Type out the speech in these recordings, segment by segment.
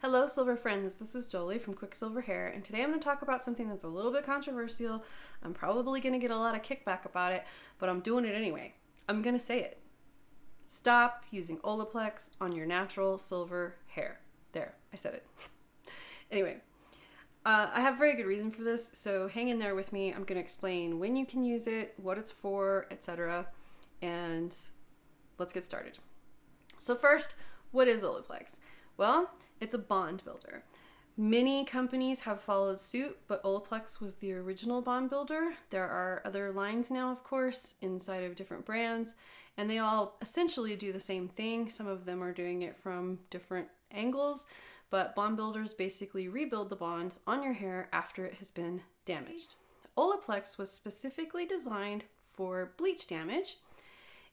Hello Silver friends, this is Joli from Quicksilver Hair, and today I'm going to talk about something that's a little bit controversial. I'm probably going to get a lot of kickback about it, but I'm doing it anyway. I'm going to say it. Stop using Olaplex on your natural silver hair. There, I said it. Anyway, I have a very good reason for this, so hang in there with me. I'm going to explain when you can use it, what it's for, etc. And let's get started. So first, what is Olaplex? Well, it's a bond builder. Many companies have followed suit, but Olaplex was the original bond builder. There are other lines now, of course, inside of different brands, and they all essentially do the same thing. Some of them are doing it from different angles, but bond builders basically rebuild the bonds on your hair after it has been damaged. Olaplex was specifically designed for bleach damage.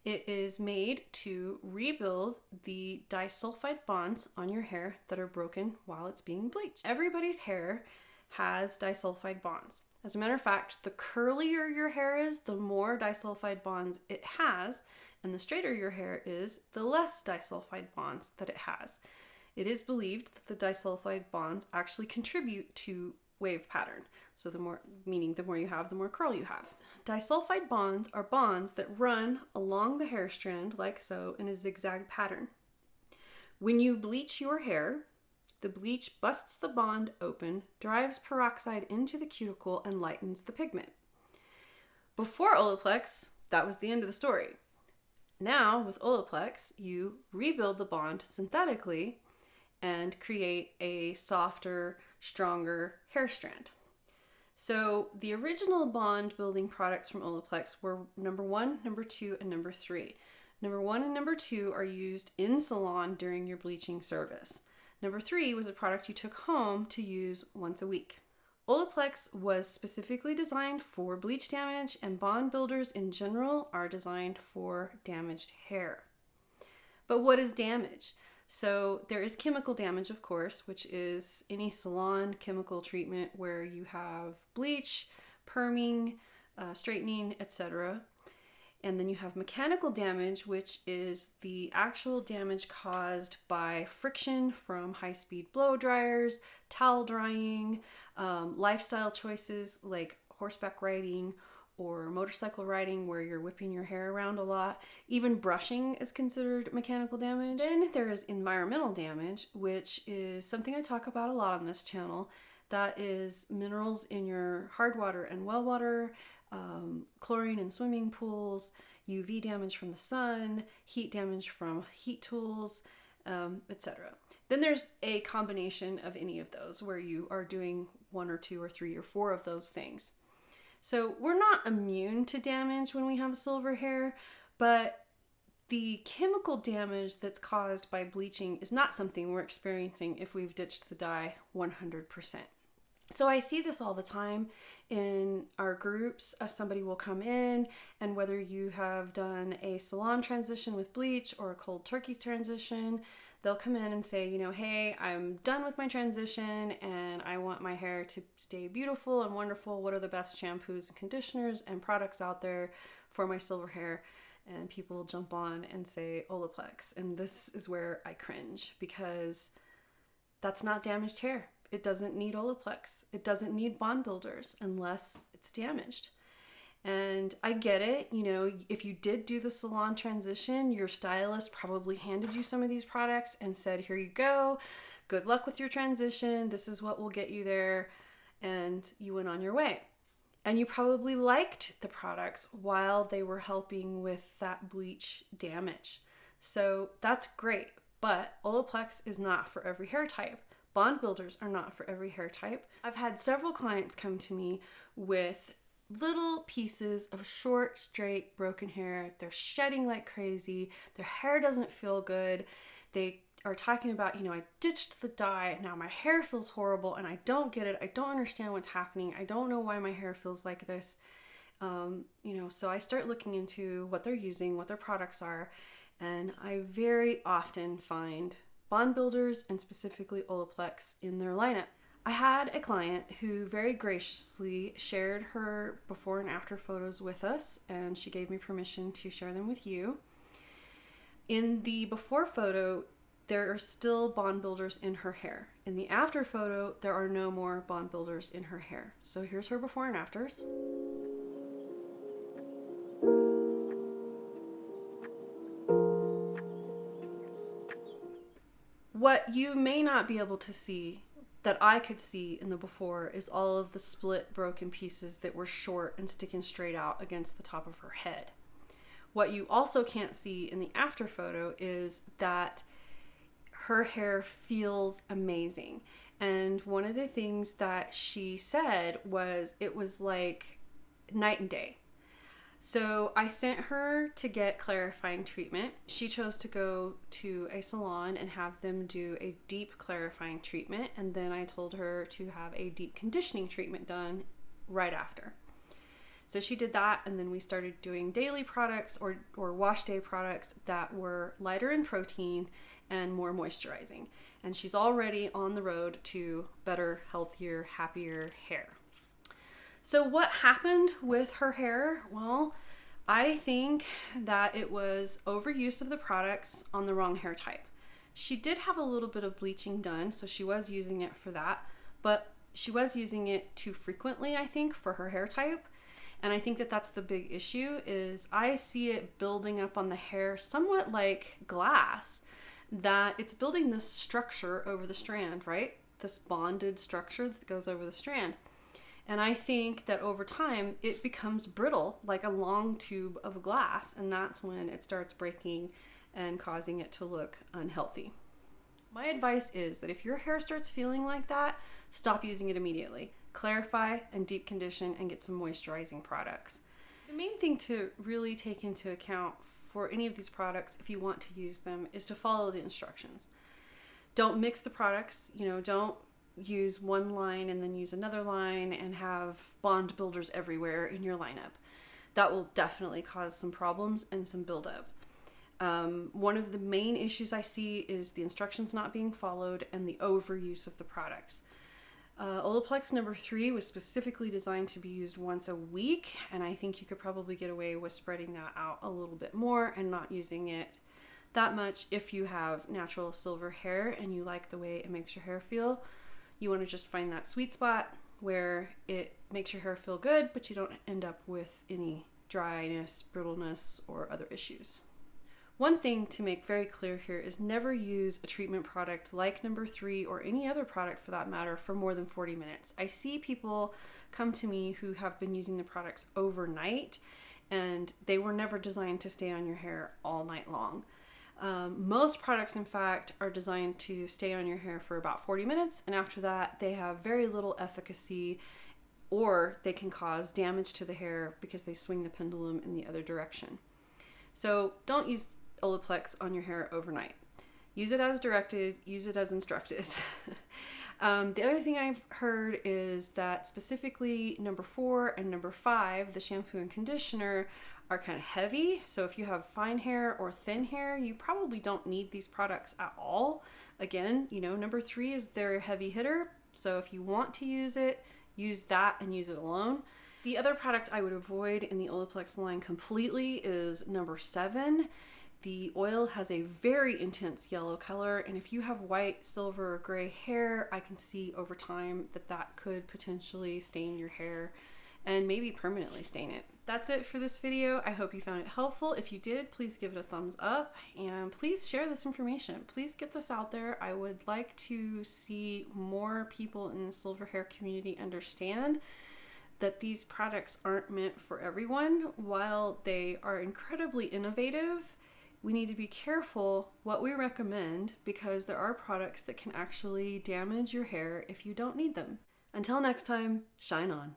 It is made to rebuild the disulfide bonds on your hair that are broken while it's being bleached. Everybody's hair has disulfide bonds. As a matter of fact, the curlier your hair is, the more disulfide bonds it has, and the straighter your hair is, the less disulfide bonds that it has. It is believed that the disulfide bonds actually contribute to wave pattern. So the more you have, the more curl you have. Disulfide bonds are bonds that run along the hair strand like so in a zigzag pattern. When you bleach your hair, the bleach busts the bond open, drives peroxide into the cuticle, and lightens the pigment. Before Olaplex, that was the end of the story. Now, with Olaplex, you rebuild the bond synthetically and create a softer, stronger hair strand. So the original bond building products from Olaplex were number 1, number 2, and number 3. Number 1 and number 2 are used in salon during your bleaching service. Number 3 was a product you took home to use once a week. Olaplex was specifically designed for bleach damage, and bond builders in general are designed for damaged hair. But what is damage? So there is chemical damage, of course, which is any salon chemical treatment where you have bleach, perming, straightening, etc. And then you have mechanical damage, which is the actual damage caused by friction from high-speed blow dryers, towel drying, lifestyle choices like horseback riding, or motorcycle riding where you're whipping your hair around a lot. Even brushing is considered mechanical damage. Then there is environmental damage, which is something I talk about a lot on this channel. That is minerals in your hard water and well water, chlorine in swimming pools, UV damage from the sun, heat damage from heat tools, etc. Then there's a combination of any of those where you are doing 1 or 2 or 3 or 4 of those things. So we're not immune to damage when we have silver hair, but the chemical damage that's caused by bleaching is not something we're experiencing if we've ditched the dye 100%. So I see this all the time in our groups. Somebody will come in, and whether you have done a salon transition with bleach or a cold turkey transition, they'll come in and say, hey, I'm done with my transition and I want my hair to stay beautiful and wonderful. What are the best shampoos and conditioners and products out there for my silver hair? And people jump on and say Olaplex. And this is where I cringe, because that's not damaged hair. It doesn't need Olaplex. It doesn't need bond builders unless it's damaged. And I get it, if you did do the salon transition, your stylist probably handed you some of these products and said, here you go, good luck with your transition, this is what will get you there, and you went on your way. And you probably liked the products while they were helping with that bleach damage. So that's great, but Olaplex is not for every hair type. Bond builders are not for every hair type. I've had several clients come to me with little pieces of short, straight, broken hair. They're shedding like crazy. Their hair doesn't feel good. They are talking about, I ditched the dye. Now my hair feels horrible and I don't get it. I don't understand what's happening. I don't know why my hair feels like this. So I start looking into what they're using, what their products are, and I very often find bond builders and specifically Olaplex in their lineup. I had a client who very graciously shared her before and after photos with us, and she gave me permission to share them with you. In the before photo, there are still bond builders in her hair. In the after photo, there are no more bond builders in her hair. So here's her before and afters. What you may not be able to see, that I could see in the before, is all of the split broken pieces that were short and sticking straight out against the top of her head. What you also can't see in the after photo is that her hair feels amazing. And one of the things that she said was it was like night and day. So I sent her to get clarifying treatment. She chose to go to a salon and have them do a deep clarifying treatment. And then I told her to have a deep conditioning treatment done right after. So she did that, and then we started doing daily products or wash day products that were lighter in protein and more moisturizing. And she's already on the road to better, healthier, happier hair. So what happened with her hair? Well, I think that it was overuse of the products on the wrong hair type. She did have a little bit of bleaching done, so she was using it for that, but she was using it too frequently, I think, for her hair type. And I think that that's the big issue, is I see it building up on the hair somewhat like glass, that it's building this structure over the strand, right? This bonded structure that goes over the strand. And I think that over time, it becomes brittle, like a long tube of glass, and that's when it starts breaking and causing it to look unhealthy. My advice is that if your hair starts feeling like that, stop using it immediately. Clarify and deep condition and get some moisturizing products. The main thing to really take into account for any of these products, if you want to use them, is to follow the instructions. Don't mix the products, don't use one line and then use another line and have bond builders everywhere in your lineup. That will definitely cause some problems and some buildup. One of the main issues I see is the instructions not being followed and the overuse of the products. Olaplex number 3 was specifically designed to be used once a week, and I think you could probably get away with spreading that out a little bit more and not using it that much if you have natural silver hair and you like the way it makes your hair feel. You want to just find that sweet spot where it makes your hair feel good, but you don't end up with any dryness, brittleness, or other issues. One thing to make very clear here is never use a treatment product like number 3 or any other product for that matter for more than 40 minutes. I see people come to me who have been using the products overnight, and they were never designed to stay on your hair all night long. Most products, in fact, are designed to stay on your hair for about 40 minutes, and after that, they have very little efficacy, or they can cause damage to the hair because they swing the pendulum in the other direction. So don't use Olaplex on your hair overnight. Use it as directed, use it as instructed. The other thing I've heard is that specifically number 4 and number 5, the shampoo and conditioner, are kind of heavy. So if you have fine hair or thin hair, you probably don't need these products at all. Again, number 3 is their heavy hitter. So if you want to use it, use that and use it alone. The other product I would avoid in the Olaplex line completely is number 7. The oil has a very intense yellow color, and if you have white, silver, or gray hair, I can see over time that could potentially stain your hair and maybe permanently stain it. That's it for this video. I hope you found it helpful. If you did, please give it a thumbs up and please share this information. Please get this out there. I would like to see more people in the silver hair community understand that these products aren't meant for everyone. While they are incredibly innovative, we need to be careful what we recommend because there are products that can actually damage your hair if you don't need them. Until next time, shine on.